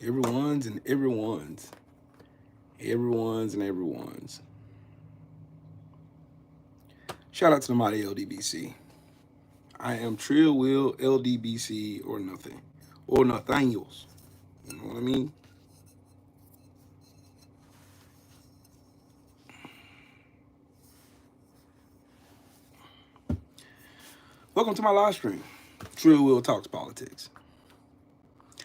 Everyone's and everyone's. Everyone's and everyone's. Shout out to the mighty LDBC. I am Trill Will LDBC or nothing. Or Nathaniels. You know what I mean? Welcome to my live stream. Trill Will Talks Politics.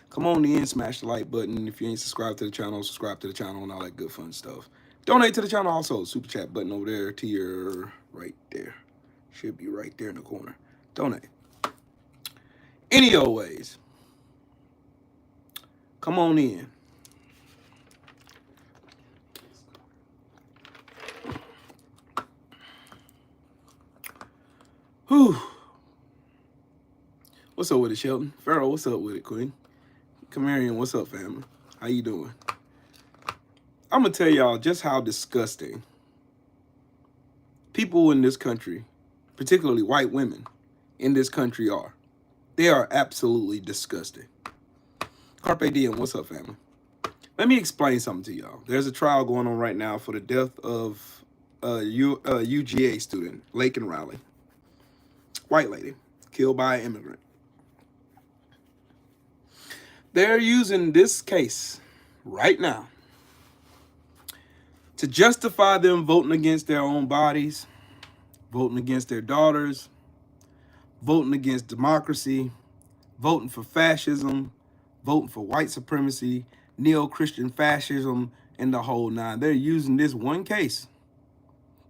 Come on in, smash the like button. If you ain't subscribed to the channel, subscribe to the channel and all that good fun stuff. Donate to the channel also. Super chat button over there to your right there. Should be right there in the corner. Donate. Any old ways. Come on in. Whew. What's up with it, Shelton? Pharaoh, what's up with it, Queen? Camarian, what's up, family? How you doing? I'm going to tell y'all just how disgusting people in this country, particularly white women in this country are. They are absolutely disgusting. Carpe diem, what's up, family? Let me explain something to y'all. There's a trial going on right now for the death of a UGA student, Laken Riley. White lady, killed by an immigrant. They're using this case right now to justify them voting against their own bodies, voting against their daughters, voting against democracy, voting for fascism, voting for white supremacy, neo-Christian fascism, and the whole nine. They're using this one case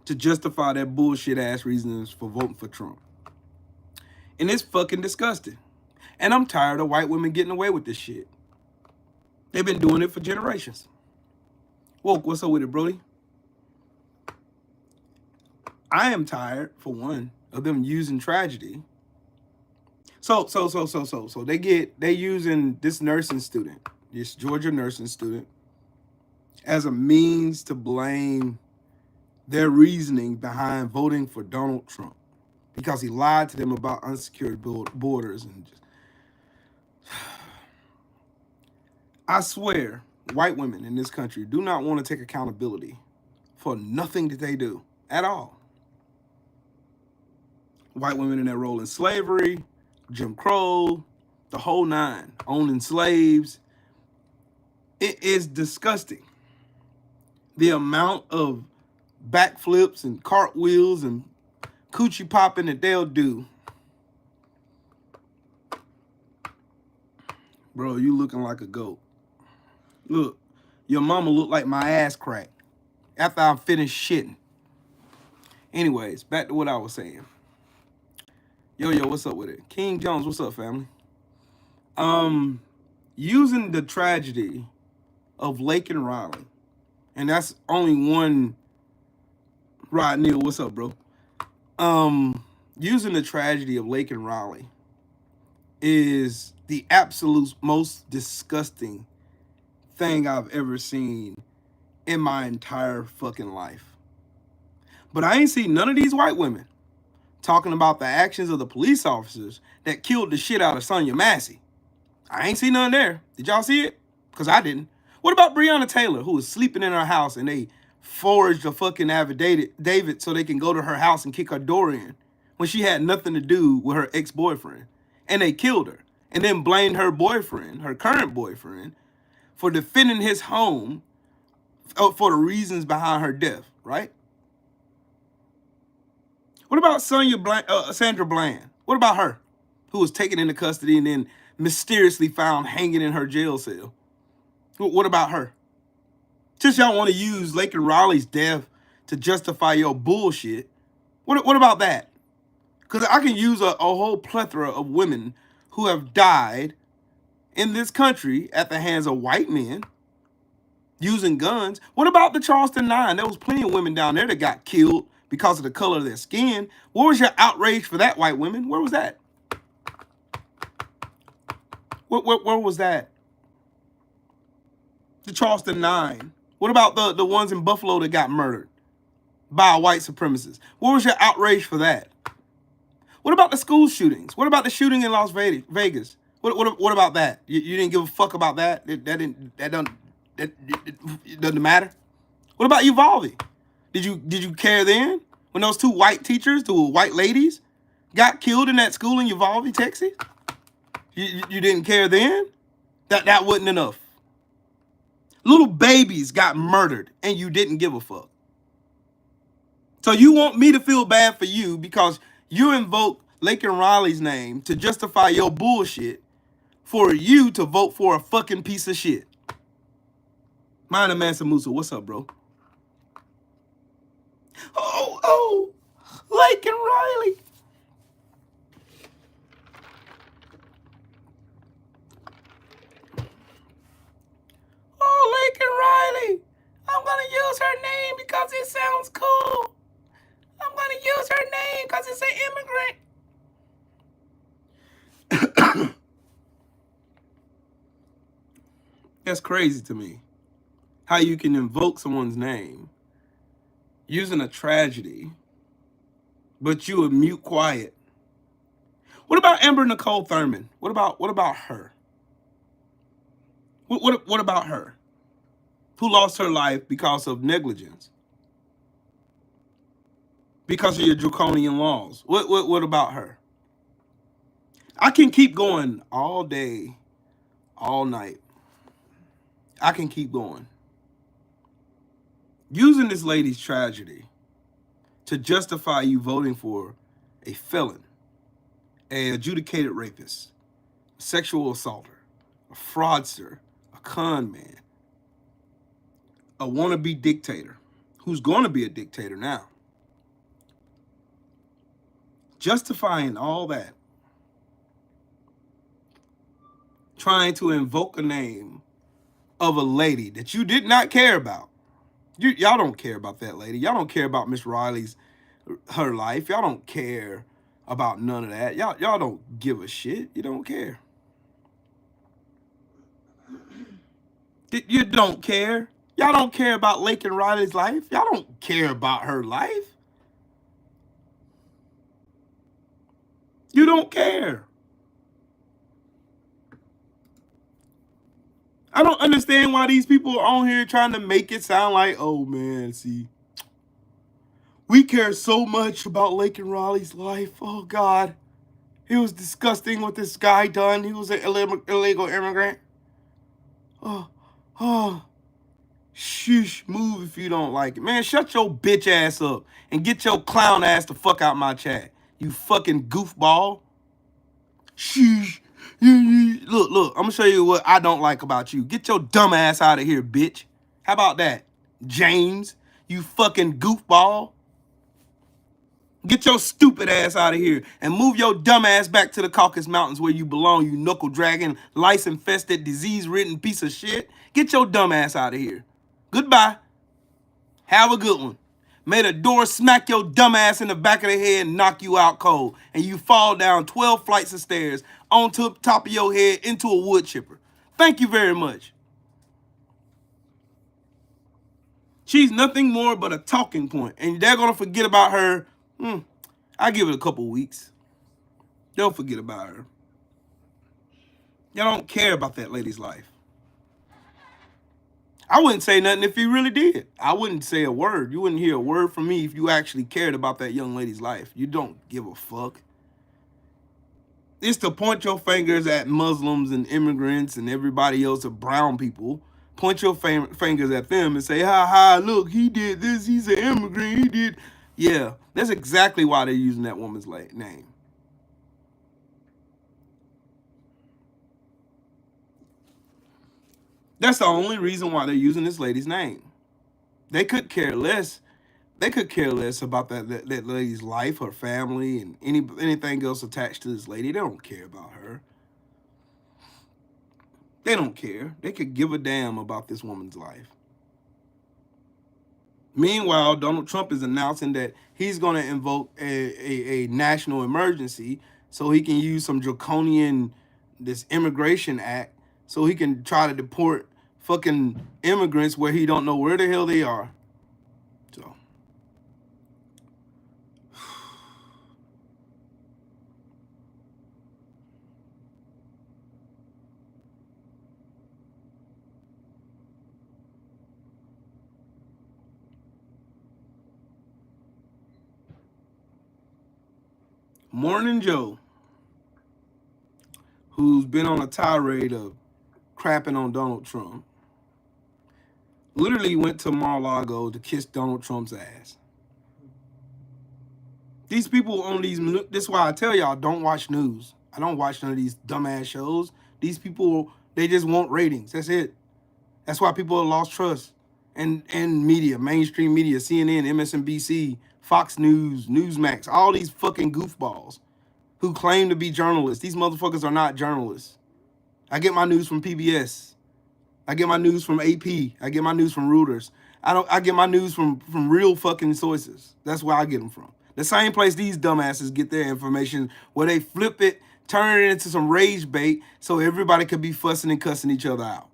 to justify their bullshit-ass reasons for voting for Trump. And it's fucking disgusting. And I'm tired of white women getting away with this shit. They've been doing it for generations. Woke, what's up with it, Brody? I am tired, for one, of them using tragedy. So they using this nursing student, this Georgia nursing student, as a means to blame their reasoning behind voting for Donald Trump because he lied to them about unsecured borders and just. I swear, white women in this country do not want to take accountability for nothing that they do at all. White women in their role in slavery, Jim Crow, the whole nine, owning slaves. It is disgusting. The amount of backflips and cartwheels and coochie popping that they'll do. Bro, you looking like a goat. Look, your mama look like my ass crack after I'm finished shitting. Anyways, back to what I was saying. Yo, what's up with it? King Jones, what's up, family? Using the tragedy of Laken Riley, and that's only one. Rod Neal, what's up, bro? Using the tragedy of Laken Riley is the absolute most disgusting thing I've ever seen in my entire fucking life. But I ain't seen none of these white women talking about the actions of the police officers that killed the shit out of Sonia Massey. I ain't seen none there. Did y'all see it? Because I didn't. What about Breonna Taylor, who was sleeping in her house and they forged a fucking affidavit so they can go to her house and kick her door in when she had nothing to do with her ex-boyfriend? And they killed her and then blamed her boyfriend, her current boyfriend, for defending his home for the reasons behind her death, right? What about Sandra Bland? What about her, who was taken into custody and then mysteriously found hanging in her jail cell? What about her? Just y'all want to use Laken Riley's death to justify your bullshit. What about that? Because I can use a whole plethora of women who have died in this country at the hands of white men using guns. What about the Charleston 9? There was plenty of women down there that got killed because of the color of their skin. Where was your outrage for that, white women? Where was that? Where was that? The Charleston 9. What about the ones in Buffalo that got murdered by a white supremacist? Where was your outrage for that? What about the school shootings? What about the shooting in Las Vegas? What about that? You didn't give a fuck about that? It doesn't matter. What about Uvalde? Did you care then when those two white teachers, two white ladies, got killed in that school in Uvalde, Texas? You didn't care then? That wasn't enough. Little babies got murdered and you didn't give a fuck. So you want me to feel bad for you because you invoke Laken Riley's name to justify your bullshit for you to vote for a fucking piece of shit. Minor Mansa Musa, what's up, bro? Oh, Laken Riley. Oh, Laken Riley. I'm going to use her name because it sounds cool. I'm going to use her name because it's an immigrant. That's crazy to me. How you can invoke someone's name using a tragedy, but you are mute quiet. What about Amber Nicole Thurman? What about her? What about her? Who lost her life because of negligence? Because of your draconian laws. What about her? I can keep going all day, all night. I can keep going. Using this lady's tragedy to justify you voting for a felon, an adjudicated rapist, a sexual assaulter, a fraudster, a con man, a wannabe dictator, who's going to be a dictator now. Justifying all that, trying to invoke a name of a lady that you did not care about. Y'all don't care about that lady. Y'all don't care about Miss Riley's, her life. Y'all don't care about none of that. Y'all don't give a shit. You don't care. You don't care. Y'all don't care about Laken Riley's life. Y'all don't care about her life. You don't care. I don't understand why these people are on here trying to make it sound like, oh man, see, we care so much about Laken Riley's life. Oh God, it was disgusting what this guy done. He was an illegal immigrant. Oh, shush, move if you don't like it. Man, shut your bitch ass up and get your clown ass the fuck out my chat. You fucking goofball. Shush. Look, I'm gonna show you what I don't like about you. Get your dumb ass out of here, bitch. How about that? James, you fucking goofball. Get your stupid ass out of here and move your dumb ass back to the Caucasus Mountains where you belong, you knuckle dragging, lice infested, disease ridden piece of shit. Get your dumb ass out of here. Goodbye. Have a good one. May the door smack your dumb ass in the back of the head and knock you out cold. And you fall down 12 flights of stairs onto the top of your head into a wood chipper. Thank you very much. She's nothing more but a talking point. And they're going to forget about her. I give it a couple weeks. They'll forget about her. Y'all don't care about that lady's life. I wouldn't say nothing if you really did. I wouldn't say a word. You wouldn't hear a word from me if you actually cared about that young lady's life. You don't give a fuck. It's to point your fingers at Muslims and immigrants and everybody else of brown people. Point your fingers at them and say, ha, look, he did this. He's an immigrant. He did. Yeah, that's exactly why they're using that woman's name. That's the only reason why they're using this lady's name. They could care less. They could care less about that lady's life, her family, and anything else attached to this lady. They don't care about her. They don't care. They could give a damn about this woman's life. Meanwhile, Donald Trump is announcing that he's going to invoke a national emergency so he can use some draconian, this immigration act, so he can try to deport fucking immigrants where he don't know where the hell they are. So, Morning Joe, who's been on a tirade of crapping on Donald Trump, literally went to Mar-a-Lago to kiss Donald Trump's ass. These people on these, this is why I tell y'all, don't watch news. I don't watch none of these dumbass shows. These people, they just want ratings. That's it. That's why people have lost trust. And media, mainstream media, CNN, MSNBC, Fox News, Newsmax, all these fucking goofballs who claim to be journalists. These motherfuckers are not journalists. I get my news from PBS. I get my news from AP. I get my news from Reuters. I get my news from real fucking sources. That's where I get them from. The same place these dumbasses get their information, where they flip it, turn it into some rage bait so everybody could be fussing and cussing each other out.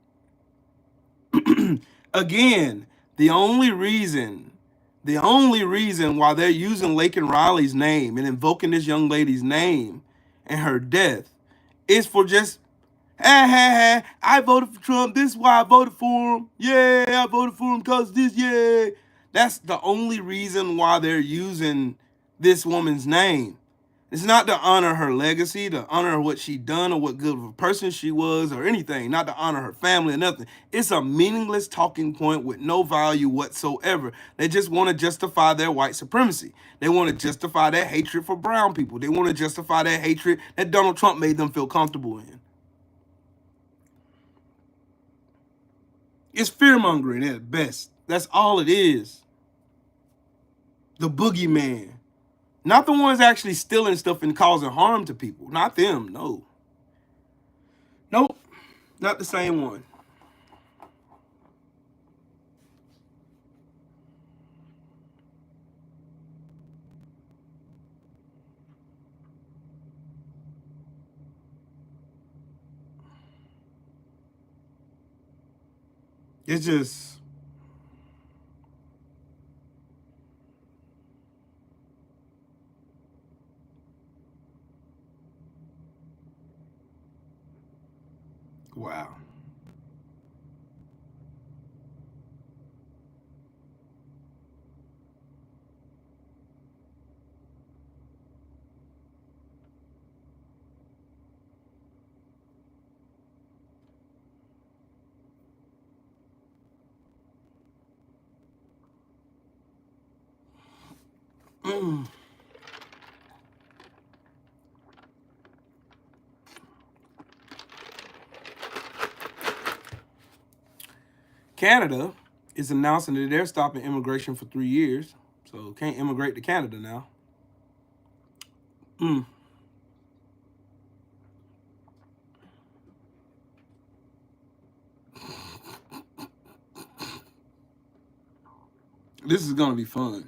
Again, the only reason why they're using Laken Riley's name and invoking this young lady's name and her death is for just, I voted for Trump. This is why I voted for him. Yeah, I voted for him because this, yeah. That's the only reason why they're using this woman's name. It's not to honor her legacy, to honor what she done or what good of a person she was or anything, not to honor her family or nothing. It's a meaningless talking point with no value whatsoever. They just want to justify their white supremacy. They want to justify their hatred for brown people. They want to justify their hatred that Donald Trump made them feel comfortable in. It's fear-mongering at best. That's all it is. The boogeyman. Not the ones actually stealing stuff and causing harm to people. Not them, no. Nope, not the same one. It's just... wow. Canada is announcing that they're stopping immigration for 3 years. So can't immigrate to Canada now. This is going to be fun.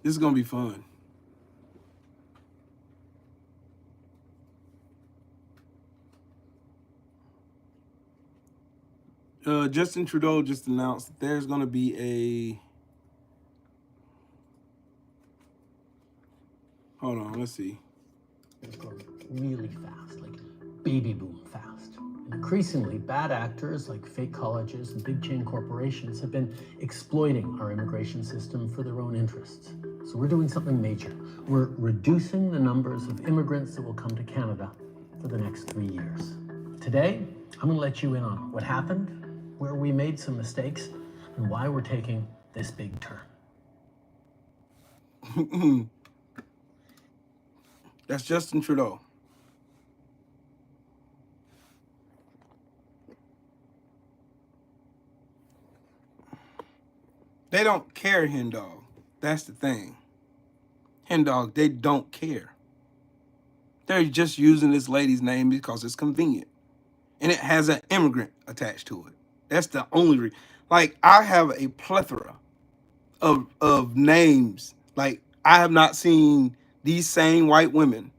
This is going to be fun. Justin Trudeau just announced that there's going to be a... hold on, let's see. It's growing really fast, like baby boom fast. And increasingly, bad actors like fake colleges and big chain corporations have been exploiting our immigration system for their own interests. So we're doing something major. We're reducing the numbers of immigrants that will come to Canada for the next 3 years. Today, I'm going to let you in on what happened, where we made some mistakes, and why we're taking this big turn. That's Justin Trudeau. They don't care, hen dog. That's the thing. Hen dog, they don't care. They're just using this lady's name because it's convenient. And it has an immigrant attached to it. That's the only reason. Like, I have a plethora of names. Like, I have not seen these same white women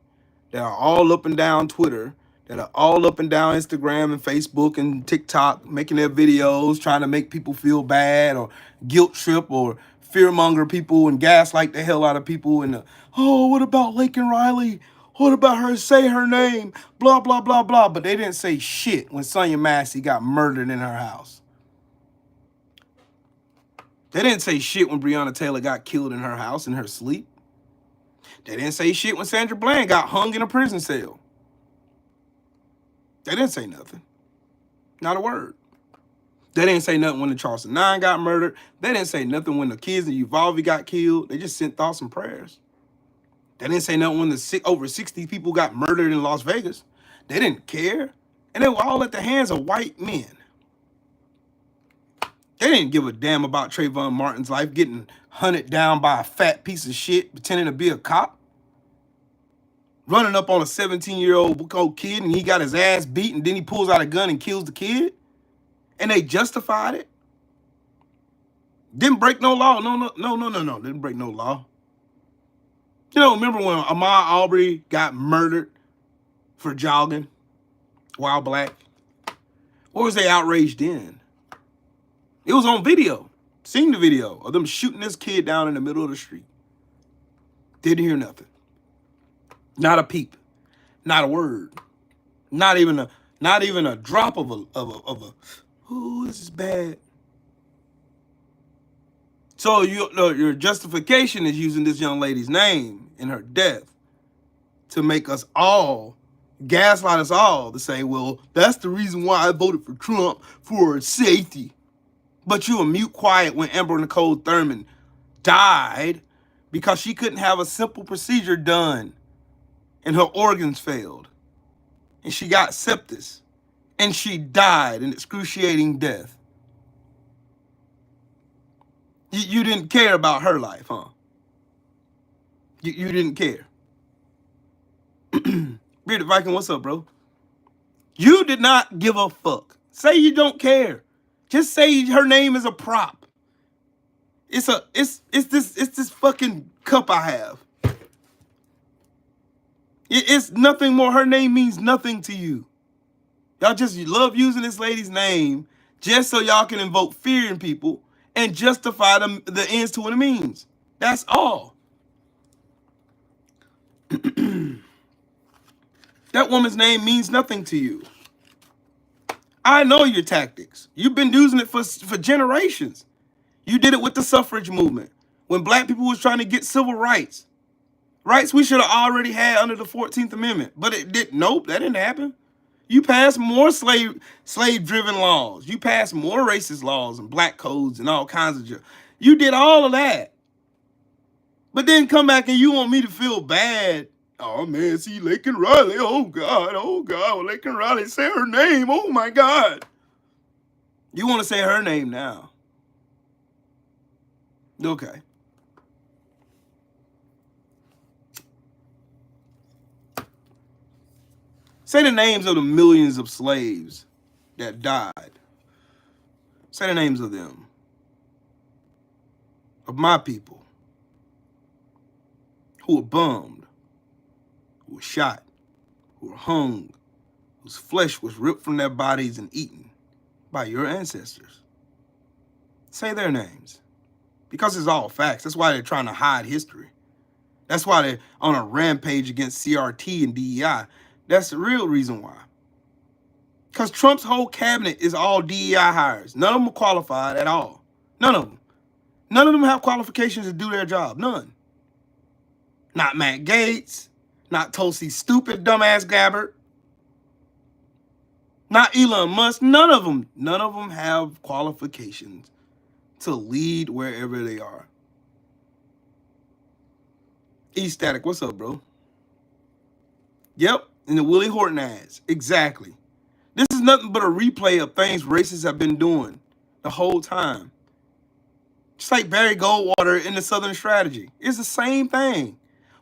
that are all up and down Twitter, that are all up and down Instagram and Facebook and TikTok, making their videos, trying to make people feel bad or guilt trip or fearmonger people and gaslight the hell out of people. And, oh, what about Laken Riley? What about her? Say her name, blah, blah, blah, blah. But they didn't say shit when Sonia Massey got murdered in her house. They didn't say shit when Breonna Taylor got killed in her house in her sleep. They didn't say shit when Sandra Bland got hung in a prison cell. They didn't say nothing. Not a word. They didn't say nothing when the Charleston 9 got murdered. They didn't say nothing when the kids in Uvalde got killed. They just sent thoughts and prayers. They didn't say nothing when the over 60 people got murdered in Las Vegas. They didn't care. And they were all at the hands of white men. They didn't give a damn about Trayvon Martin's life getting hunted down by a fat piece of shit pretending to be a cop. Running up on a 17-year-old kid and he got his ass beat and then he pulls out a gun and kills the kid. And they justified it. Didn't break no law. No. Didn't break no law. You know, remember when Ahmaud Arbery got murdered for jogging while black? What was they outraged in? It was on video. Seen the video of them shooting this kid down in the middle of the street. Didn't hear nothing. Not a peep. Not a word. Not even a drop of a ooh, this is bad. So your justification is using this young lady's name in her death to make us all, gaslight us all to say, well, that's the reason why I voted for Trump, for safety. But you were mute quiet when Amber Nicole Thurman died because she couldn't have a simple procedure done and her organs failed. And she got sepsis. And she died an excruciating death. You didn't care about her life, huh? You didn't care. Bearded Viking, what's up, bro? You did not give a fuck. Say you don't care. Just say her name is a prop. It's this fucking cup I have. It's nothing more. Her name means nothing to you. Y'all just love using this lady's name just so y'all can invoke fear in people and justify the ends to the means. That's all. That woman's name means nothing to you. I know your tactics. You've been using it for generations. You did it with the suffrage movement. When black people was trying to get civil rights. Rights we should have already had under the 14th Amendment. But it didn't. Nope, that didn't happen. You passed more slave-driven laws. You passed more racist laws and black codes and all kinds of shit. You did all of that. But then come back and you want me to feel bad. Oh, man, see, Laken Riley. Oh, God. Well, Laken Riley, say her name. Oh, my God. You want to say her name now. Okay. Say the names of the millions of slaves that died. Say the names of them. Of my people. Who were bummed. Who were shot. Who were hung. Whose flesh was ripped from their bodies and eaten by your ancestors. Say their names. Because it's all facts. That's why they're trying to hide history. That's why they're on a rampage against CRT and DEI. That's the real reason why. Because Trump's whole cabinet is all DEI hires. None of them are qualified at all. None of them. None of them have qualifications to do their job. None. Not Matt Gaetz. Not Tulsi's stupid dumbass Gabbard. Not Elon Musk. None of them. None of them have qualifications to lead wherever they are. E-Static, what's up, bro? Yep. In the Willie Horton ads. Exactly. This is nothing but a replay of things racists have been doing the whole time. Just like Barry Goldwater in the Southern Strategy. It's the same thing.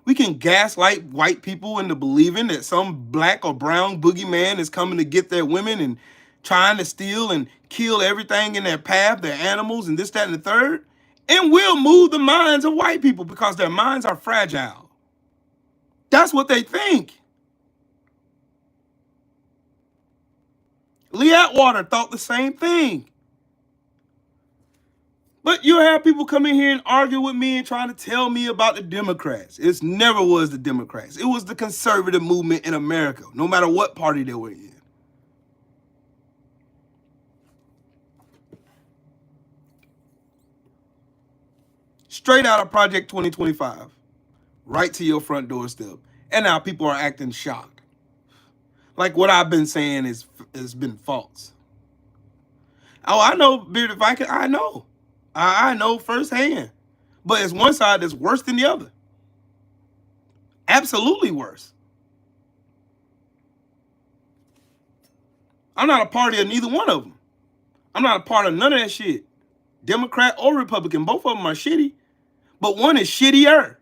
We can gaslight white people into believing that some black or brown boogeyman is coming to get their women and trying to steal and kill everything in their path, their animals, and this, that, and the third. And we'll move the minds of white people because their minds are fragile. That's what they think. Lee Atwater thought the same thing. But you have people come in here and argue with me and trying to tell me about the Democrats. It never was the Democrats. It was the conservative movement in America, no matter what party they were in. straight out of Project 2025, right to your front doorstep. And now people are acting shocked. Like what I've been saying has been false. Oh, I know, Bearded Viking. I know. I know firsthand. But it's one side that's worse than the other. Absolutely worse. I'm not a party of neither one of them. I'm not a part of none of that shit. Democrat or Republican, both of them are shitty. But one is shittier.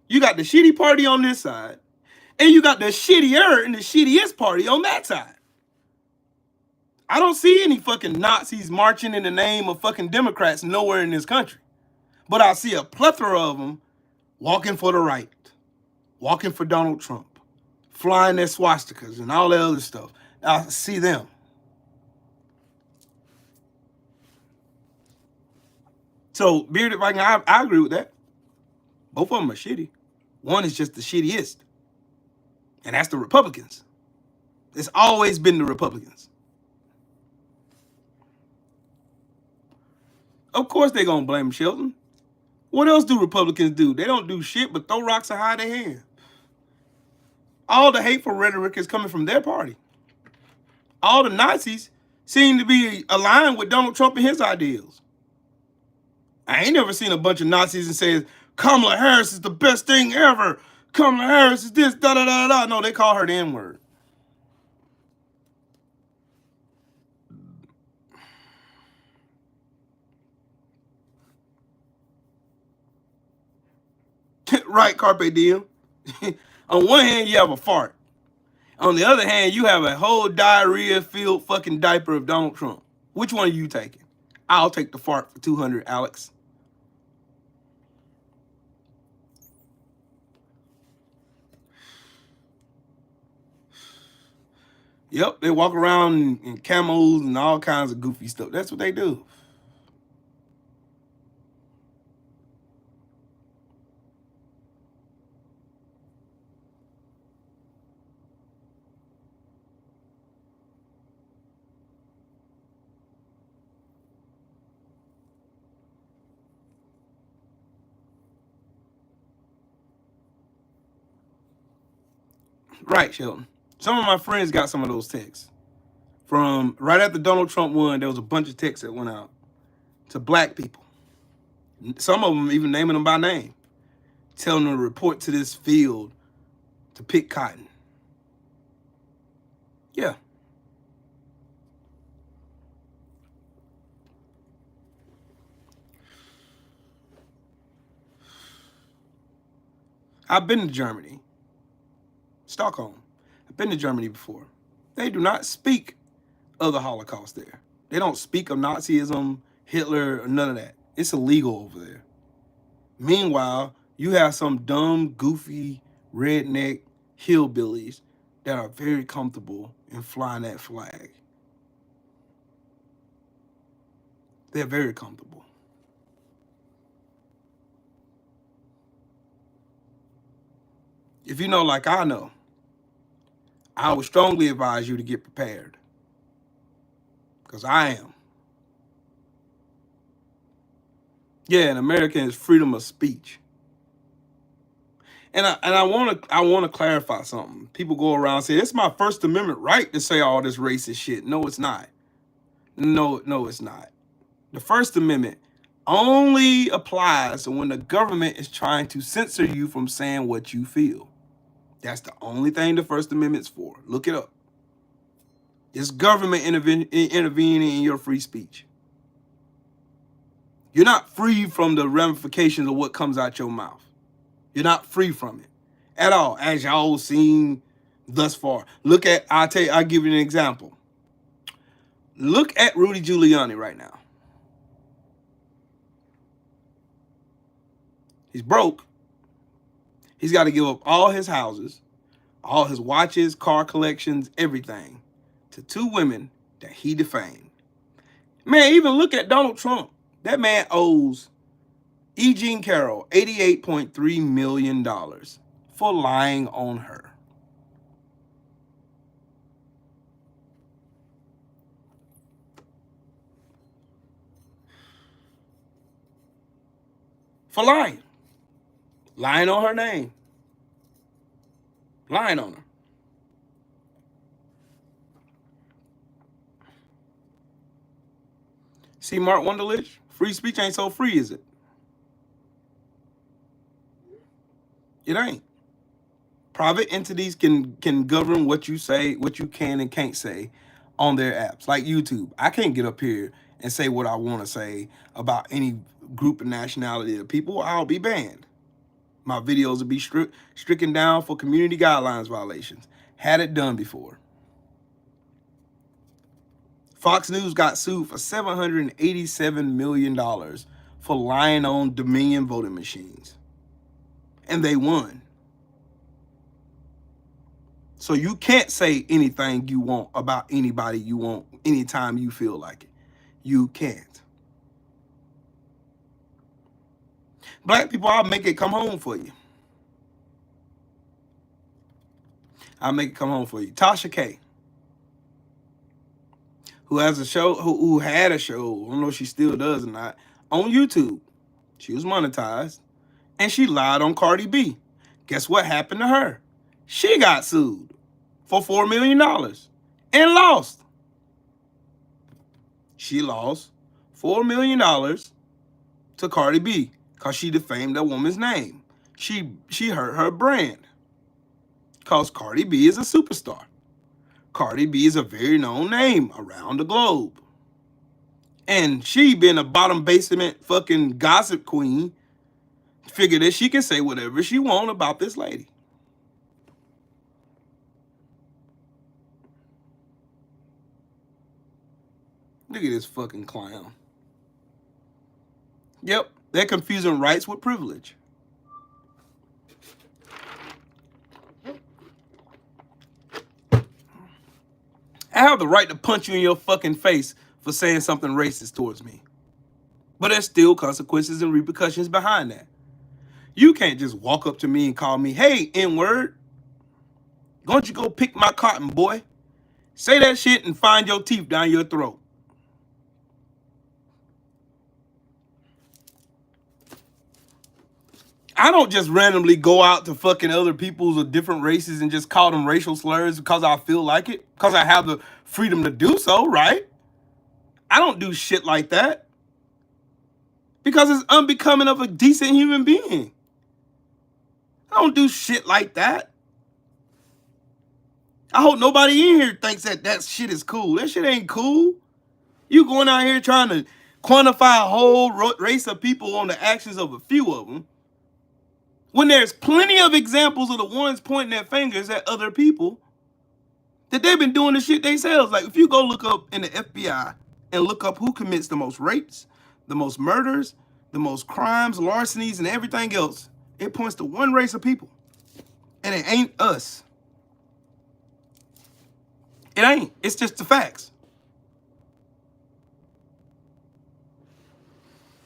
You got the shitty party on this side, and you got the shittier and the shittiest party on that side. I don't see any fucking Nazis marching in the name of fucking Democrats nowhere in this country. But I see a plethora of them walking for the right, walking for Donald Trump, flying their swastikas and all that other stuff. I see them. So, Bearded Viking, I agree with that. Both of them are shitty. One is just the shittiest. And that's the Republicans. It's always been the Republicans. Of course they're going to blame Shelton. What else do Republicans do? They don't do shit but throw rocks and hide their hand. All the hateful rhetoric is coming from their party. All the Nazis seem to be aligned with Donald Trump and his ideals. I ain't never seen a bunch of Nazis and say, Kamala Harris is the best thing ever. Kamala Harris is this, da-da-da-da. No, they call her the N-word. Right, Carpe Diem. On one hand, you have a fart. On the other hand, you have a whole diarrhea-filled fucking diaper of Donald Trump. Which one are you taking? I'll take the fart for 200, Alex. Yep, they walk around in camos and all kinds of goofy stuff. That's what they do. Right, Shelton. Some of my friends got some of those texts. From right after Donald Trump won, there was a bunch of texts that went out to black people. Some of them even naming them by name, telling them to report to this field to pick cotton. Yeah. I've been to Germany, Stockholm. I've been to Germany before. They do not speak of the Holocaust there. They don't speak of Nazism, Hitler, or none of that. It's illegal over there. Meanwhile, you have some dumb, goofy, redneck hillbillies that are very comfortable in flying that flag. They're very comfortable. If you know like I know, I would strongly advise you to get prepared. Because I am. Yeah, in America is freedom of speech. And I want to clarify something. People go around and say, it's my First Amendment right to say all this racist shit. No, it's not. No, it's not. The First Amendment only applies when the government is trying to censor you from saying what you feel. That's the only thing the First Amendment's for. Look it up. It's government intervening in your free speech. You're not free from the ramifications of what comes out your mouth. You're not free from it at all, as y'all seen thus far. Look at, I'll give you an example. Look at Rudy Giuliani right now. He's broke. He's got to give up all his houses, all his watches, car collections, everything to two women that he defamed. Man, even look at Donald Trump. That man owes E. Jean Carroll $88.3 million for lying on her. for lying. Lying on her name. Lying on her. See, Mark Wunderlich, free speech ain't so free, is it? It ain't. Private entities can govern what you say, what you can and can't say on their apps, like YouTube. I can't get up here and say what I want to say about any group and nationality of people. I'll be banned. My videos will be stricken down for community guidelines violations. Had it done before. Fox News got sued for $787 million for lying on Dominion voting machines. And they won. So you can't say anything you want about anybody you want anytime you feel like it. You can't. Black people, I'll make it come home for you. I'll make it come home for you. Tasha K, who has a show, who had a show, I don't know if she still does or not, on YouTube. She was monetized, and she lied on Cardi B. Guess what happened to her? She got sued for $4 million and lost. She lost $4 million to Cardi B because she defamed a woman's name. She hurt her brand because Cardi B is a superstar. Cardi B is a very known name around the globe. And she, being a bottom basement fucking gossip queen, figured that she can say whatever she wants about this lady. Look at this fucking clown. Yep, they're confusing rights with privilege. I have the right to punch you in your fucking face for saying something racist towards me. But there's still consequences and repercussions behind that. You can't just walk up to me and call me, hey, N-word. Don't you go pick my cotton, boy. Say that shit and find your teeth down your throat. I don't just randomly go out to fucking other peoples of different races and just call them racial slurs because I feel like it, because I have the freedom to do so, right? I don't do shit like that because it's unbecoming of a decent human being. I don't do shit like that. I hope nobody in here thinks that that shit is cool. That shit ain't cool. You going out here trying to quantify a whole race of people on the actions of a few of them, when there's plenty of examples of the ones pointing their fingers at other people that they've been doing the shit themselves. Like if you go look up in the FBI and look up who commits the most rapes, the most murders, the most crimes, larcenies, and everything else, it points to one race of people. And it ain't us. It ain't. It's just the facts.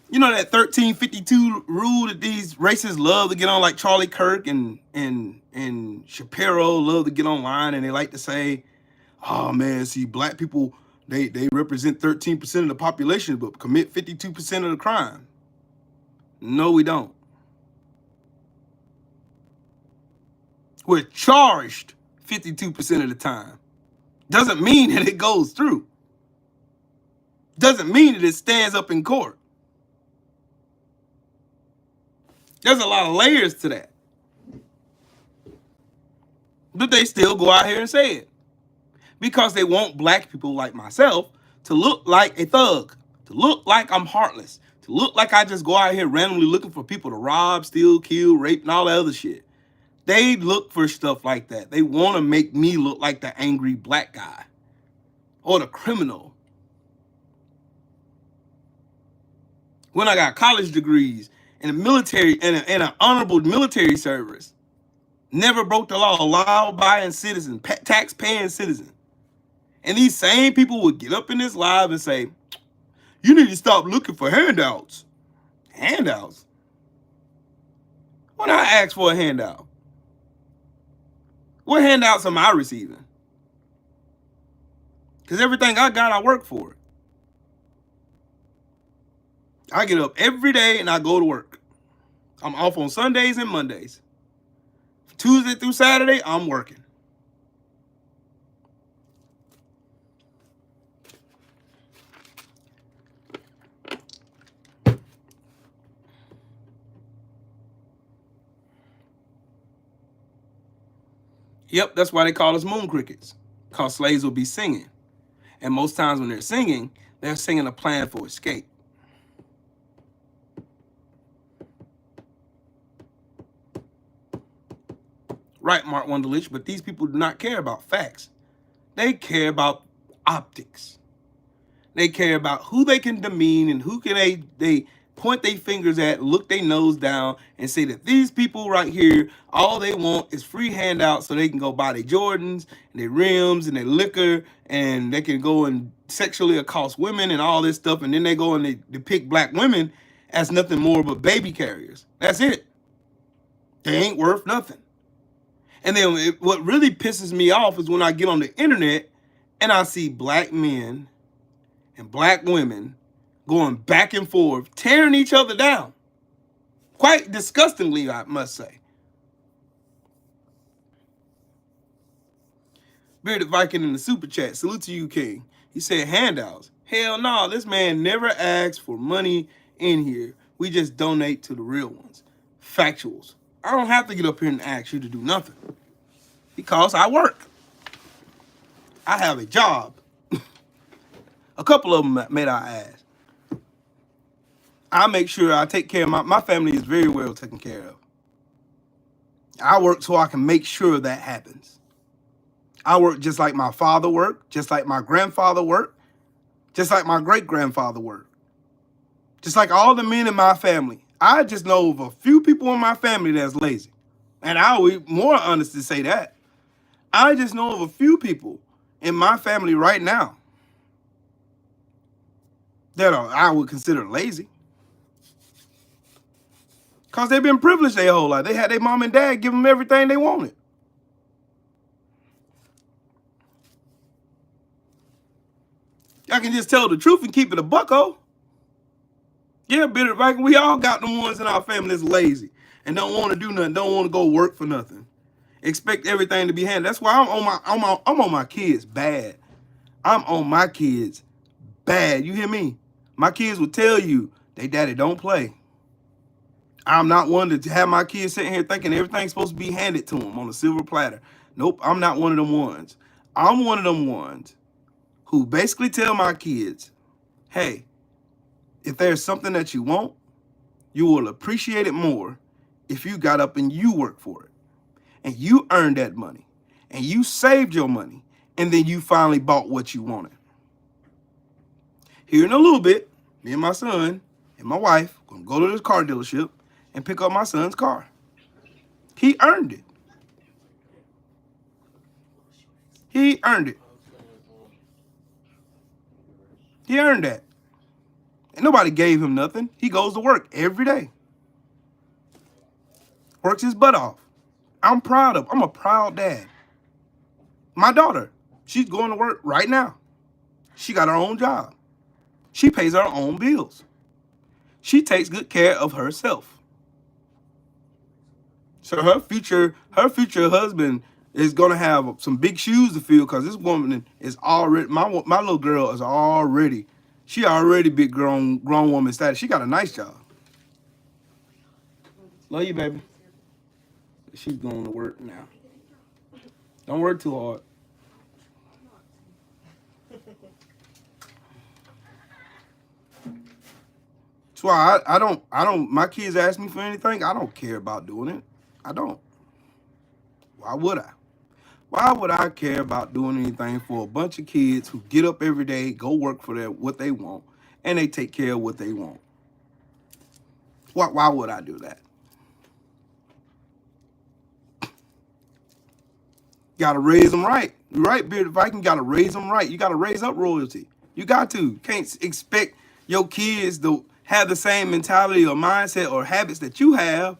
You know that 1352 rule that these racists love to get on, like Charlie Kirk and Shapiro love to get online and they like to say, oh man, see, black people, they represent 13% of the population but commit 52% of the crime. No, we don't. We're charged 52% of the time. Doesn't mean that it goes through. Doesn't mean that it stands up in court. There's a lot of layers to that. But they still go out here and say it. Because they want black people like myself to look like a thug, to look like I'm heartless, to look like I just go out here randomly looking for people to rob, steal, kill, rape, and all that other shit. They look for stuff like that. They want to make me look like the angry black guy or the criminal. When I got college degrees and a military and an honorable military service, never broke the law, law-abiding citizen, tax-paying citizen. And these same people would get up in this live and say, you need to stop looking for handouts. Handouts? When I ask for a handout, what handouts am I receiving? Because everything I got, I work for it. I get up every day and I go to work. I'm off on Sundays and Mondays. Tuesday through Saturday, I'm working. Yep, that's why they call us moon crickets. Because slaves will be singing. And most times when they're singing a plan for escape. Right, Mark Wunderlich, but these people do not care about facts. They care about optics. They care about who they can demean and who can they point their fingers at, look their nose down, and say that these people right here, all they want is free handouts so they can go buy their Jordans and their rims and their liquor, and they can go and sexually accost women and all this stuff, and then they go and they depict black women as nothing more but baby carriers. That's it. They ain't worth nothing. And then what really pisses me off is when I get on the internet and I see black men and black women going back and forth, tearing each other down. Quite disgustingly, I must say. Bearded Viking in the super chat, salute to you, King. He said handouts. Hell no, this man never asked for money in here. We just donate to the real ones. Factuals. I don't have to get up here and ask you to do nothing. Because I work. I have a job. A couple of them made our ass. I make sure I take care of my family is very well taken care of. I work so I can make sure that happens. I work just like my father worked, just like my grandfather worked, just like my great-grandfather worked. Just like all the men in my family. I just know of a few people in my family that's lazy. And I'll be more honest to say that. I just know of a few people in my family right now that I would consider lazy. Because they've been privileged their whole life. They had their mom and dad give them everything they wanted. I can just tell the truth and keep it a bucko. Yeah, bitter Viking, we all got them ones in our family that's lazy and don't want to do nothing, don't want to go work for nothing. Expect everything to be handled. That's why I'm on my kids bad. I'm on my kids bad. You hear me? My kids will tell you, they daddy don't play. I'm not one to have my kids sitting here thinking everything's supposed to be handed to them on a silver platter. Nope, I'm not one of them ones. I'm one of them ones who basically tell my kids, hey, if there's something that you want, you will appreciate it more if you got up and you worked for it. And you earned that money. And you saved your money. And then you finally bought what you wanted. Here in a little bit, me and my son and my wife are going to go to this car dealership and pick up my son's car. He earned it. He earned it. He earned that. And nobody gave him nothing. He goes to work every day. Works his butt off. I'm a proud dad. My daughter, she's going to work right now. She got her own job. She pays her own bills. She takes good care of herself. So her future husband is going to have some big shoes to fill because this woman is already, my little girl is already, she already big grown woman status. She got a nice job. Love you, baby. She's going to work now. Don't work too hard. That's why I don't, my kids ask me for anything, I don't care about doing it. I don't. Why would I? Why would I care about doing anything for a bunch of kids who get up every day, go work for what they want, and they take care of what they want? Why would I do that? Got to raise them right. You're right, Bearded Viking. Got to raise them right. You got to raise up royalty. You got to. You can't expect your kids to have the same mentality or mindset or habits that you have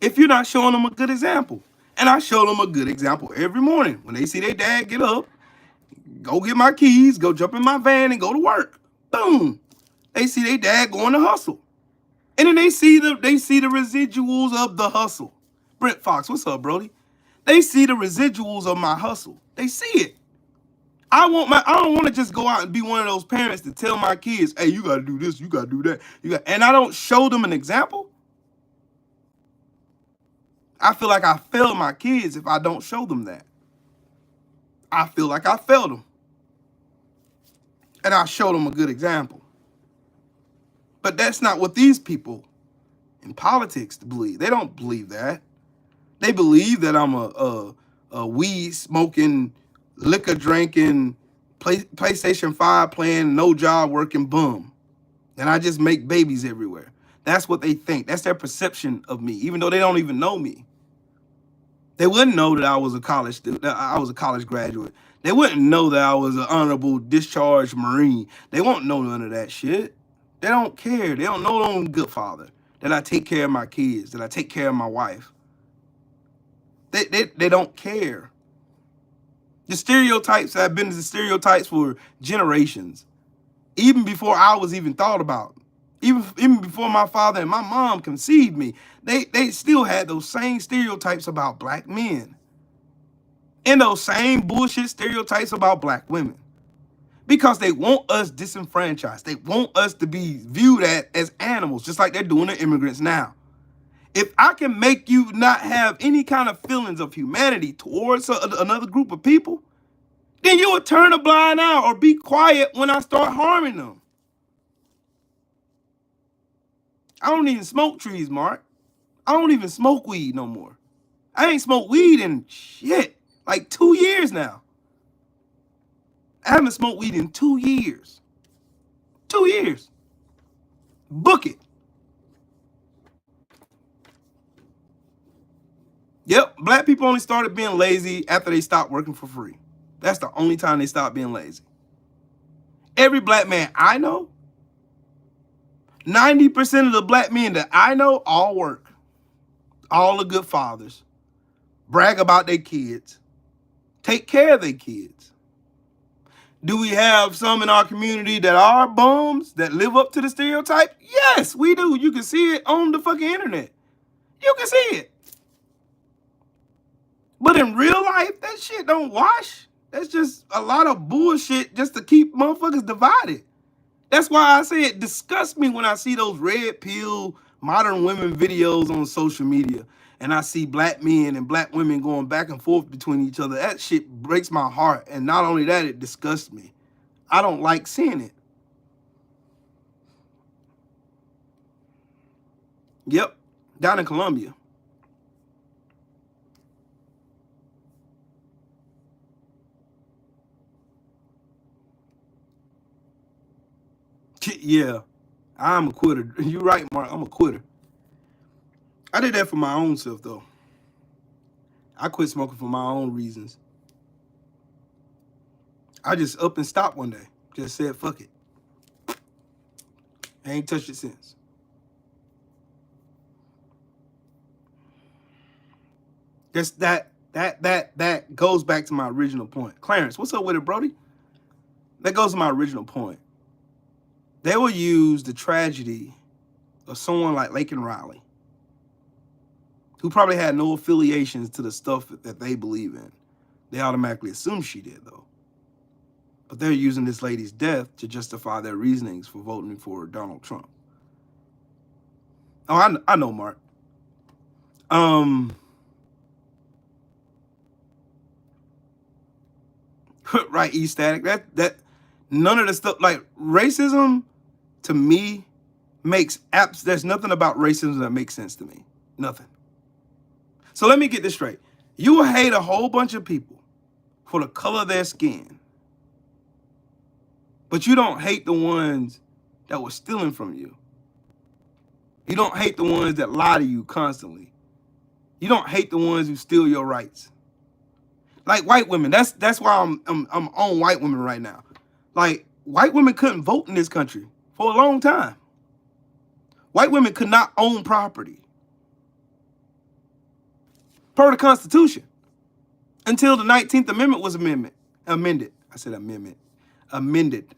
if you're not showing them a good example. And I show them a good example every morning. When they see their dad get up, go get my keys, go jump in my van and go to work. Boom. They see their dad going to hustle. And then they see the residuals of the hustle. Brent Fox, what's up, Brody? They see the residuals of my hustle. They see it. I don't want to just go out and be one of those parents to tell my kids, hey, you gotta do this, you gotta do that. And I don't show them an example. I feel like I fail my kids if I don't show them that. I feel like I failed them. And I showed them a good example. But that's not what these people in politics believe. They don't believe that. They believe that I'm a weed smoking, liquor drinking, PlayStation 5 playing, no job working bum. And I just make babies everywhere. That's what they think. That's their perception of me, even though they don't even know me. They wouldn't know that I was a college student, that I was a college graduate. They wouldn't know that I was an honorable discharged Marine. They won't know none of that shit. They don't care. They don't know I'm a good father, that I take care of my kids, that I take care of my wife. They don't care. The stereotypes have been the stereotypes for generations, even before I was even thought about. Even before my father and my mom conceived me, they still had those same stereotypes about black men. And those same bullshit stereotypes about black women. Because they want us disenfranchised. They want us to be viewed as animals, just like they're doing to immigrants now. If I can make you not have any kind of feelings of humanity towards another group of people, then you will turn a blind eye or be quiet when I start harming them. I don't even smoke trees, Mark. I don't even smoke weed no more. I ain't smoked weed in shit, like 2 years now. I haven't smoked weed in 2 years. 2 years. Book it. Yep, black people only started being lazy after they stopped working for free. That's the only time they stopped being lazy. Every black man I know, 90% of the black men that I know all work. All the good fathers. Brag about their kids. Take care of their kids. Do we have some in our community that are bums that live up to the stereotype? Yes, we do. You can see it on the fucking internet. You can see it. But in real life, that shit don't wash. That's just a lot of bullshit just to keep motherfuckers divided. That's why I say it disgusts me when I see those red pill modern women videos on social media and I see black men and black women going back and forth between each other. That shit breaks my heart. And not only that, it disgusts me. I don't like seeing it. Yep, down in Colombia. Yeah, I'm a quitter. You're right, Mark. I'm a quitter. I did that for my own self, though. I quit smoking for my own reasons. I just up and stopped one day. Just said, fuck it. I ain't touched it since. Just that goes back to my original point. Clarence, what's up with it, Brody? That goes to my original point. They will use the tragedy of someone like Laken Riley, who probably had no affiliations to the stuff that they believe in. They automatically assume she did, though. But they're using this lady's death to justify their reasonings for voting for Donald Trump. Oh, I know, Mark. Right, E-Static. That none of the stuff, like racism, to me, there's nothing about racism that makes sense to me. Nothing. So let me get this straight. You will hate a whole bunch of people for the color of their skin, but you don't hate the ones that were stealing from you. You don't hate the ones that lie to you constantly. You don't hate the ones who steal your rights. Like white women. That's why I'm on white women right now. Like white women couldn't vote in this country for a long time. White women could not own property per the Constitution until the 19th Amendment was amended. I said amendment. Amended.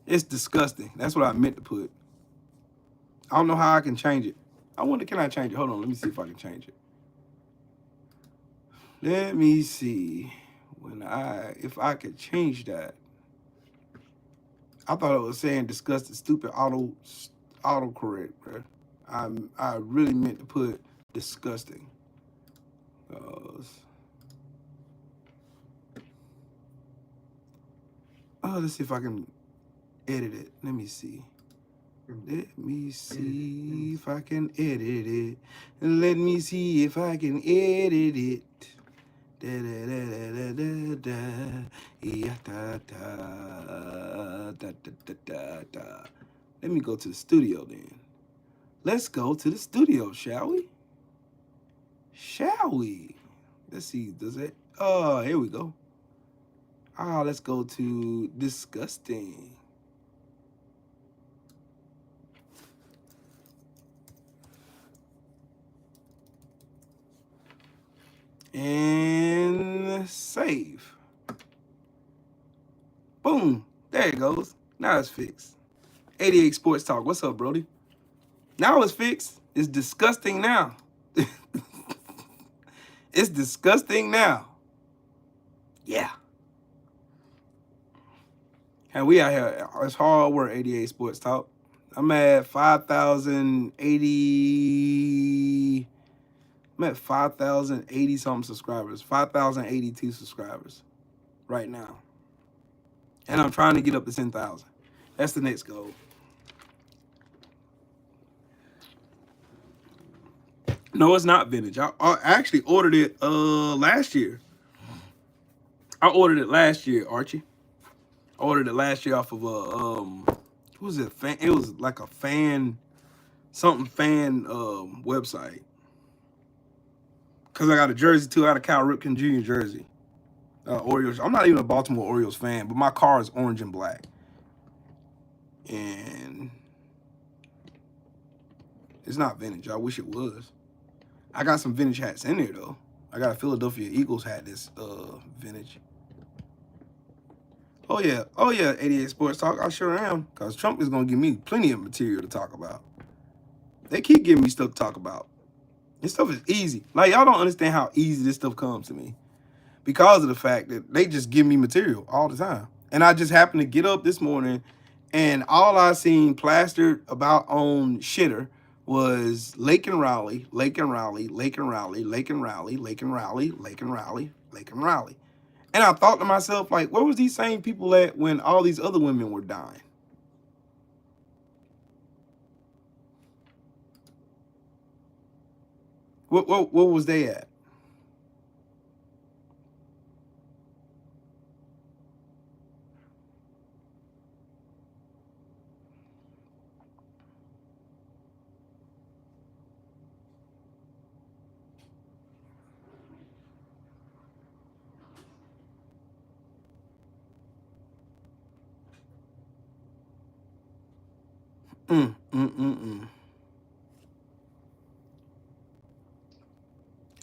It's disgusting. That's what I meant to put. I don't know how I can change it. I wonder, can I change it? Hold on, let me see if I can change it. Let me see if I could change that. I thought it was saying disgusting, stupid autocorrect, bro. I really meant to put disgusting. Let's see if I can edit it. Let me see. Let me see if I can edit it. Let me see if I can edit it. Da, da, da, da, da, da, yeah, da, da, da, da, da, da. Let me go to the studio then. Let's go to the studio, shall we? Shall we? Let's see, does it? Oh, here we go. Let's go to disgusting. And save. Boom. There it goes. Now it's fixed. 88 Sports Talk. What's up, Brody? Now it's fixed. It's disgusting now. It's disgusting now. Yeah. And we out here. It's hard work, 88 Sports Talk. I'm at 5,080. I'm at 5,080 something subscribers. 5,082 subscribers right now. And I'm trying to get up to 10,000. That's the next goal. No, it's not vintage. I actually ordered it last year. I ordered it last year, Archie. I ordered it last year off of what was it? It was like a fan website. Cause I got a jersey too. I got a Cal Ripken Jr. jersey. Orioles. I'm not even a Baltimore Orioles fan, but my car is orange and black. And it's not vintage. I wish it was. I got some vintage hats in there though. I got a Philadelphia Eagles hat that's vintage. Oh yeah, 88 Sports Talk. I sure am, cause Trump is gonna give me plenty of material to talk about. They keep giving me stuff to talk about. This stuff is easy. Like, y'all don't understand how easy this stuff comes to me, because of the fact that they just give me material all the time. And I just happened to get up this morning, and all I seen plastered about on Shitter was Laken Raleigh, Laken Raleigh, Laken Raleigh, Laken Raleigh, Laken Raleigh, Laken Raleigh, Laken Raleigh. And I thought to myself, like, where was these same people at when all these other women were dying? What was they at?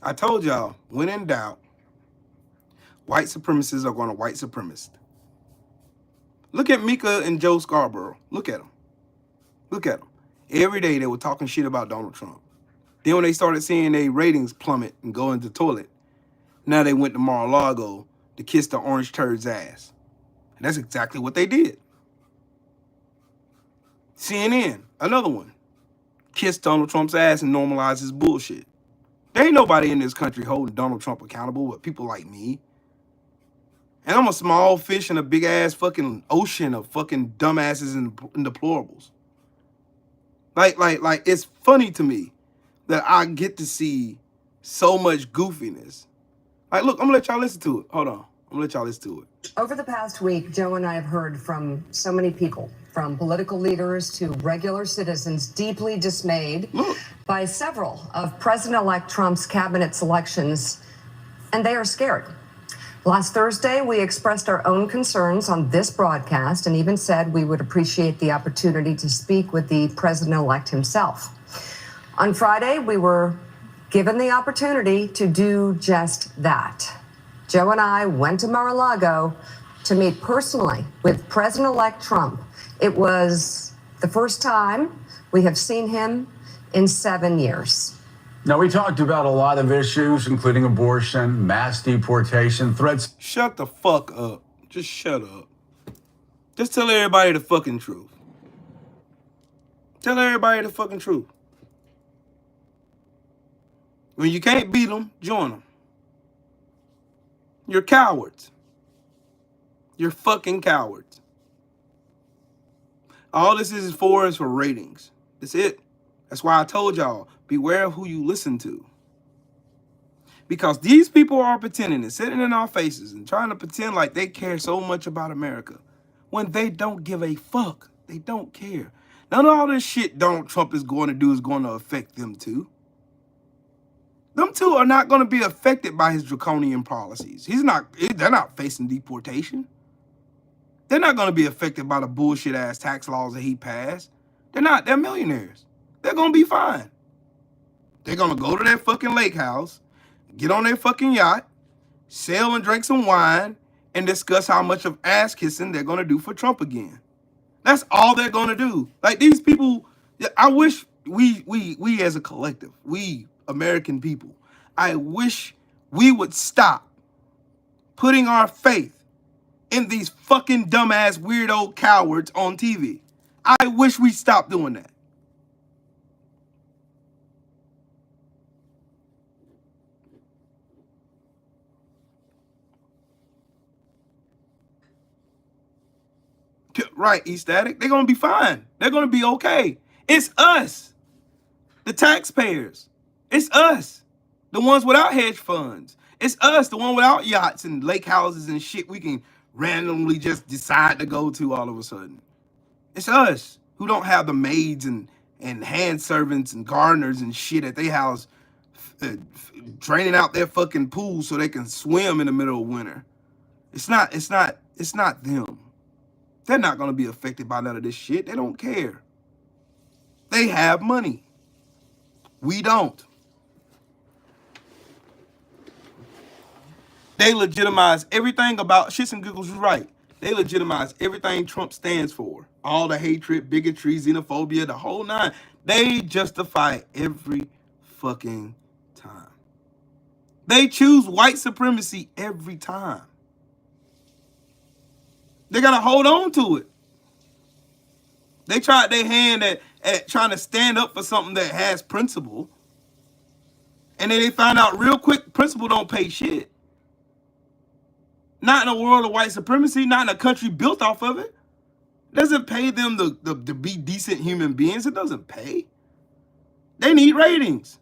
I told y'all, when in doubt, white supremacists are going to white supremacist. Look at Mika and Joe Scarborough. Look at them. Look at them. Every day they were talking shit about Donald Trump. Then when they started seeing their ratings plummet and go into the toilet, now they went to Mar-a-Lago to kiss the orange turd's ass. And that's exactly what they did. CNN, another one, kissed Donald Trump's ass and normalized his bullshit. There ain't nobody in this country holding Donald Trump accountable but people like me. And I'm a small fish in a big ass fucking ocean of fucking dumbasses and deplorables. Like, it's funny to me that I get to see so much goofiness. Like, look, I'm gonna let y'all listen to it. Hold on. I'm gonna let y'all listen to it. Over the past week, Joe and I have heard from so many people, from political leaders to regular citizens, deeply dismayed by several of President-elect Trump's cabinet selections, and they are scared. Last Thursday, we expressed our own concerns on this broadcast and even said we would appreciate the opportunity to speak with the president-elect himself. On Friday, we were given the opportunity to do just that. Joe and I went to Mar-a-Lago to meet personally with President-elect Trump It was the first time we have seen him in 7 years. Now, we talked about a lot of issues, including abortion, mass deportation, threats. Shut the fuck up. Just shut up. Just tell everybody the fucking truth. Tell everybody the fucking truth. When you can't beat them, join them. You're cowards. You're fucking cowards. All this is for ratings. That's it. That's why I told y'all, beware of who you listen to. Because these people are pretending and sitting in our faces and trying to pretend like they care so much about America when they don't give a fuck. They don't care. None of all this shit Donald Trump is going to do is going to affect them too. Them two are not going to be affected by his draconian policies. They're not facing deportation. They're not going to be affected by the bullshit ass tax laws that he passed. They're millionaires. They're going to be fine. They're going to go to their fucking lake house, get on their fucking yacht, sail and drink some wine, and discuss how much of ass kissing they're going to do for Trump again. That's all they're going to do. Like, these people, I wish we as a collective, we American people, I wish we would stop putting our faith in these fucking dumbass weirdo cowards on TV. I wish we stopped doing that. Right, Ecstatic. They're going to be fine. They're going to be okay. It's us, the taxpayers. It's us, the ones without hedge funds. It's us, the one without yachts and lake houses and shit we can randomly just decide to go to all of a sudden. It's us who don't have the maids and hand servants and gardeners and shit at their house draining out their fucking pool so they can swim in the middle of winter. It's not them. They're not going to be affected by none of this shit. They don't care. They have money. We don't. They legitimize everything about shits and giggles. Is right. They legitimize everything Trump stands for. All the hatred, bigotry, xenophobia, the whole nine. They justify every fucking time. They choose white supremacy every time. They got to hold on to it. They tried their hand at trying to stand up for something that has principle. And then they found out real quick, principle don't pay shit. Not in a world of white supremacy, not in a country built off of it. It doesn't pay them to be decent human beings. It doesn't pay. They need ratings.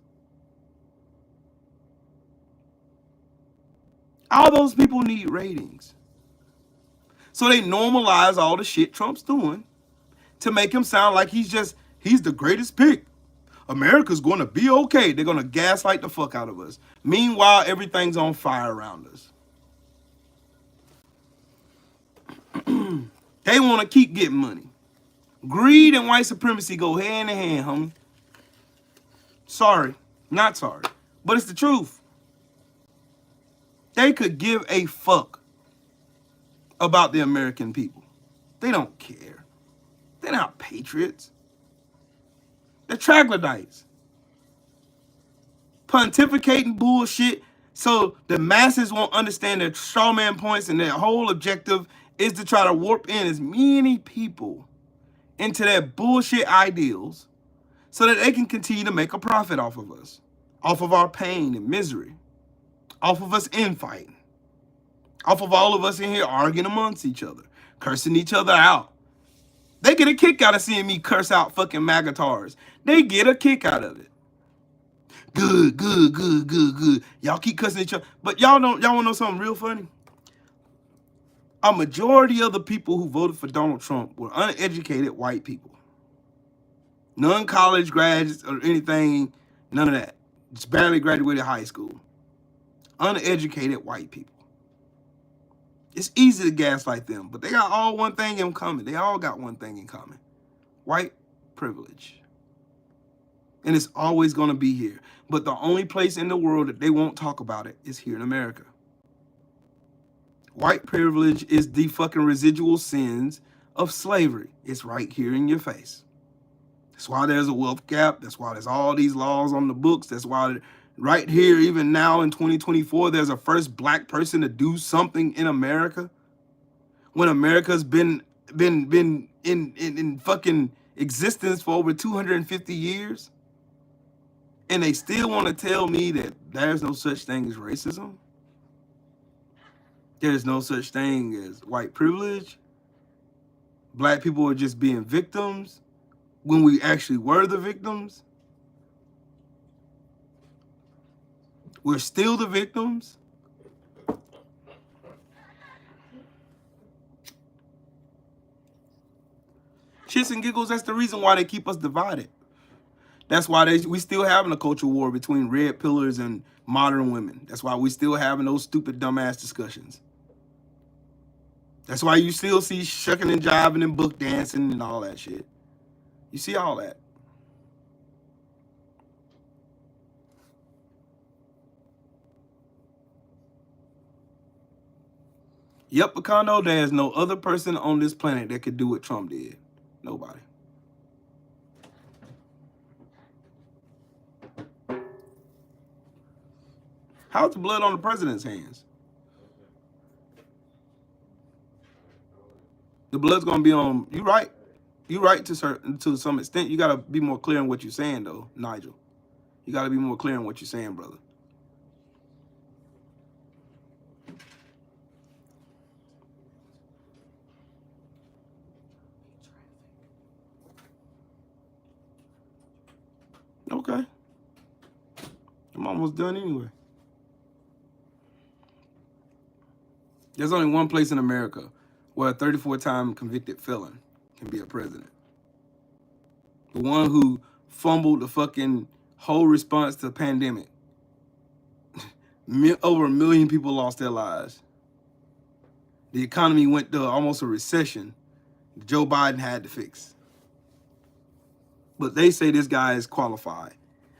All those people need ratings. So they normalize all the shit Trump's doing to make him sound like he's the greatest pick. America's going to be okay. They're going to gaslight the fuck out of us. Meanwhile, everything's on fire around us. They want to keep getting money. Greed and white supremacy go hand in hand, homie. Sorry, not sorry, but it's the truth. They could give a fuck about the American people. They don't care. They're not patriots. They're troglodytes. Pontificating bullshit so the masses won't understand their strawman points, and their whole objective is to try to warp in as many people into their bullshit ideals so that they can continue to make a profit off of us, off of our pain and misery, off of us infighting, off of all of us in here arguing amongst each other, cursing each other out. They get a kick out of seeing me curse out fucking magatars. They get a kick out of it. Good, good, good, good, good. Y'all keep cussing each other. But y'all want to know something real funny? A majority of the people who voted for Donald Trump were uneducated white people. None college graduates or anything, none of that. Just barely graduated high school. Uneducated white people. It's easy to gaslight them, but they got all one thing in common. They all got one thing in common. White privilege. And it's always going to be here. But the only place in the world that they won't talk about it is here in America. White privilege is the fucking residual sins of slavery. It's right here in your face. That's why there's a wealth gap. That's why there's all these laws on the books. That's why right here, even now in 2024, there's a first black person to do something in America. When America's been in fucking existence for over 250 years. And they still want to tell me that there's no such thing as racism. There's no such thing as white privilege. Black people are just being victims when we actually were the victims. We're still the victims. Shits and giggles, that's the reason why they keep us divided. That's why we still having a cultural war between red pillars and modern women. That's why we still having those stupid dumbass discussions. That's why you still see shucking and jiving and book dancing and all that shit. You see all that. Yep, Picondo, there's no other person on this planet that could do what Trump did. Nobody. How's the blood on the president's hands? The blood's gonna be on. You right. You right to some extent. You gotta be more clear in what you're saying, though, Nigel. You gotta be more clear in what you're saying, brother. Okay. I'm almost done anyway. There's only one place in America where a 34-time convicted felon can be a president. The one who fumbled the fucking whole response to the pandemic. Over 1 million people lost their lives. The economy went to almost a recession Joe Biden had to fix. But they say this guy is qualified.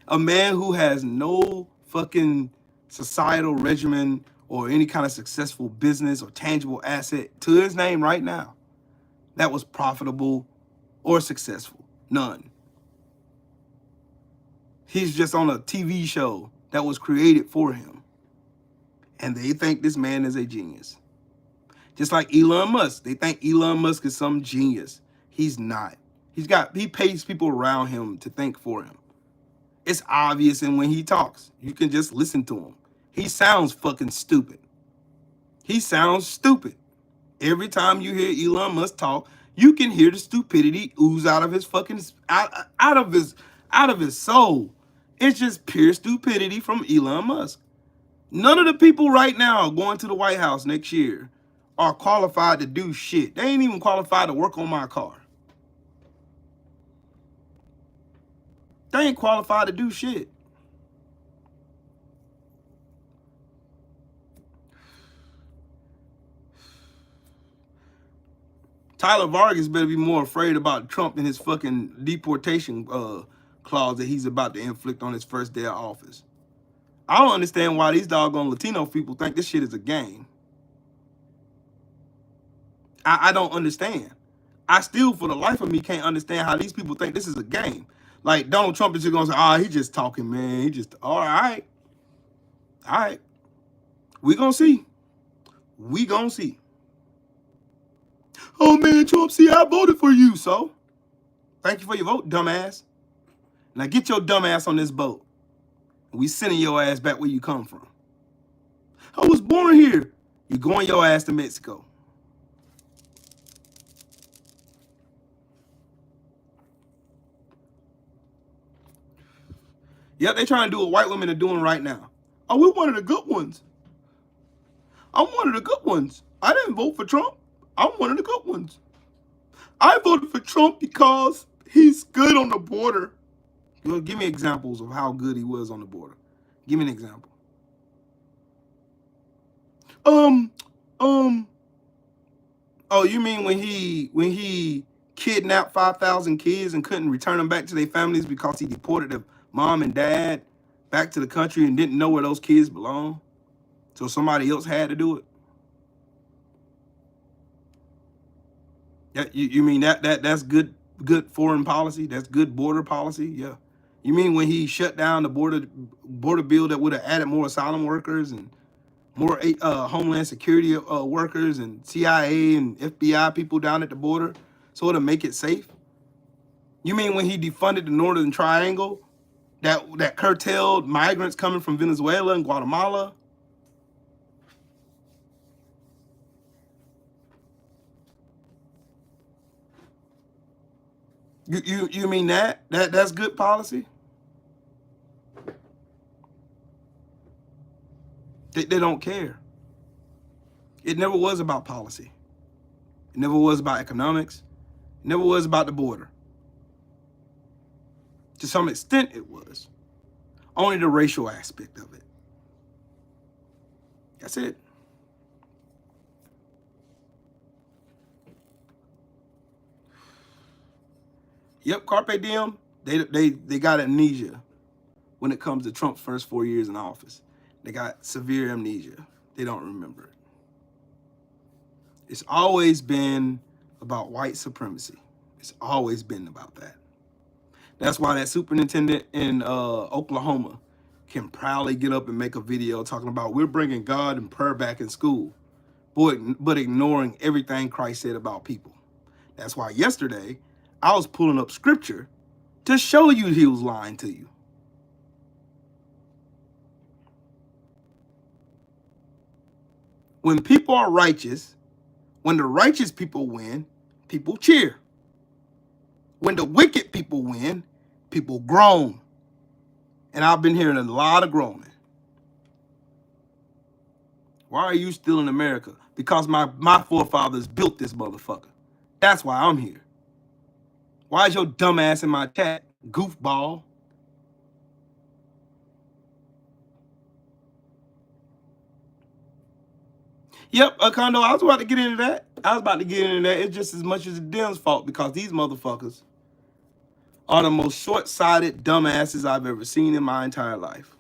A man who has no fucking societal regimen or any kind of successful business or tangible asset to his name right now that was profitable or successful. None. He's just on a TV show that was created for him. And they think this man is a genius. Just like Elon Musk. They think Elon Musk is some genius. He's not. He pays people around him to think for him. It's obvious, and when he talks, you can just listen to him. He sounds fucking stupid. He sounds stupid. Every time you hear Elon Musk talk, you can hear the stupidity ooze out of his fucking out of his soul. It's just pure stupidity from Elon Musk. None of the people right now going to the White House next year are qualified to do shit. They ain't even qualified to work on my car. They ain't qualified to do shit. Tyler Vargas better be more afraid about Trump and his fucking deportation clause that he's about to inflict on his first day of office. I don't understand why these doggone Latino people think this shit is a game. I don't understand. I still, for the life of me, can't understand how these people think this is a game. Like, Donald Trump is just going to say, he just talking, man. He just, all right. All right. We going to see. We going to see. Oh, man, Trump, see, I voted for you, so. Thank you for your vote, dumbass. Now get your dumbass on this boat. We sending your ass back where you come from. I was born here. You're going your ass to Mexico. Yep, they trying to do what white women are doing right now. Oh, we're one of the good ones. I'm one of the good ones. I didn't vote for Trump. I'm one of the good ones. I voted for Trump because he's good on the border. Well, give me examples of how good he was on the border. Give me an example. Oh, you mean when he kidnapped 5,000 kids and couldn't return them back to their families because he deported their mom and dad back to the country and didn't know where those kids belong? So somebody else had to do it. You mean that's good foreign policy? That's good border policy? Yeah. You mean when he shut down the border bill that would have added more asylum workers and more Homeland Security workers and CIA and FBI people down at the border so it'll make it safe? You mean when he defunded the Northern Triangle that curtailed migrants coming from Venezuela and Guatemala? You mean that's good policy? They don't care. It never was about policy. It never was about economics. It never was about the border. To some extent, it was. Only the racial aspect of it. That's it. Yep, Carpe Diem, they got amnesia when it comes to Trump's first 4 years in office. They got severe amnesia. They don't remember it. It's always been about white supremacy. It's always been about that. That's why that superintendent in Oklahoma can proudly get up and make a video talking about we're bringing God and prayer back in school, but ignoring everything Christ said about people. That's why yesterday I was pulling up scripture to show you he was lying to you. When people are righteous, when the righteous people win, people cheer. When the wicked people win, people groan. And I've been hearing a lot of groaning. Why are you still in America? Because my forefathers built this motherfucker. That's why I'm here. Why is your dumb ass in my chat, goofball? Yep, Kondo, I was about to get into that. It's just as much as the Dems' fault because these motherfuckers are the most short-sighted dumbasses I've ever seen in my entire life.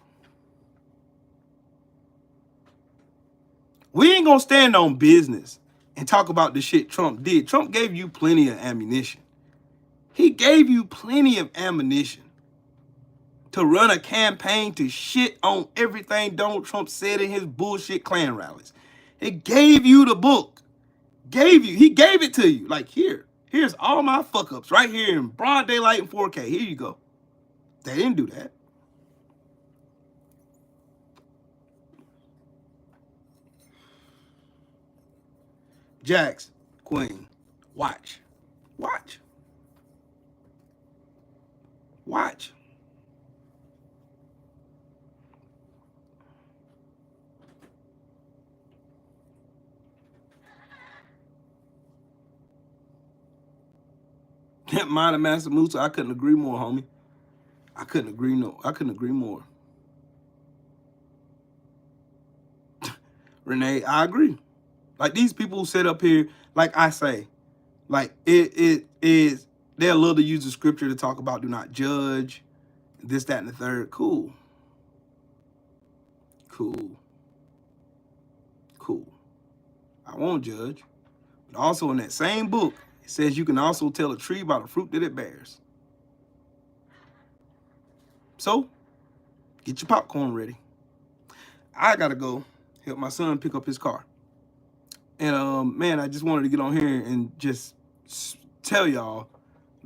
We ain't gonna stand on business and talk about the shit Trump did. Trump gave you plenty of ammunition. He gave you plenty of ammunition to run a campaign to shit on everything Donald Trump said in his bullshit Klan rallies. He gave you the book. He gave it to you. Like, here's all my fuck ups right here in broad daylight in 4K. Here you go. They didn't do that. Jax, Queen, watch. Can't mind a Master Musa. I couldn't agree more, homie. I couldn't agree more. Renee, I agree. Like these people who sit up here, like I say, like it is, they're love to use the scripture to talk about do not judge, this, that, and the third. Cool. I won't judge. But also in that same book, it says you can also tell a tree by the fruit that it bears. So, get your popcorn ready. I gotta go help my son pick up his car. And man, I just wanted to get on here and just tell y'all,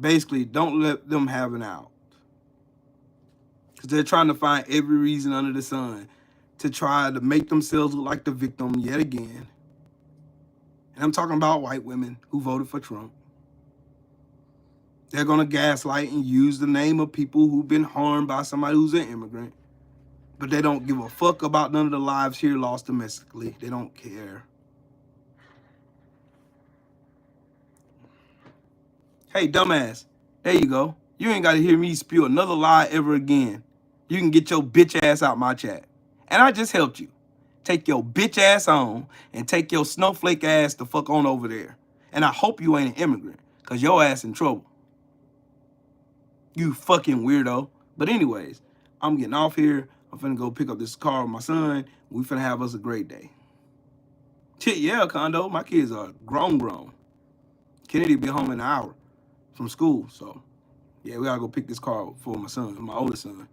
basically, don't let them have an out. Because they're trying to find every reason under the sun to try to make themselves look like the victim yet again. And I'm talking about white women who voted for Trump. They're going to gaslight and use the name of people who've been harmed by somebody who's an immigrant. But they don't give a fuck about none of the lives here lost domestically. They don't care. Hey, dumbass, there you go. You ain't got to hear me spew another lie ever again. You can get your bitch ass out my chat. And I just helped you. Take your bitch ass on and take your snowflake ass the fuck on over there. And I hope you ain't an immigrant, because your ass in trouble. You fucking weirdo. But anyways, I'm getting off here. I'm finna go pick up this car with my son. We finna have us a great day. Shit, yeah, Kondo. My kids are grown. Kennedy will be home in an hour from school. So, yeah, we got to go pick this car up for my son, my oldest son.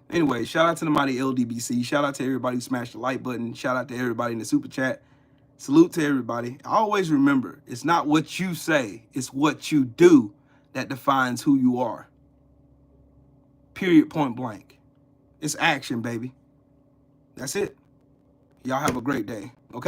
Anyway, shout out to the mighty LDBC. Shout out to everybody who smashed the like button. Shout out to everybody in the super chat. Salute to everybody. Always remember, it's not what you say, it's what you do that defines who you are. Period, point blank. It's action, baby. That's it. Y'all have a great day, okay?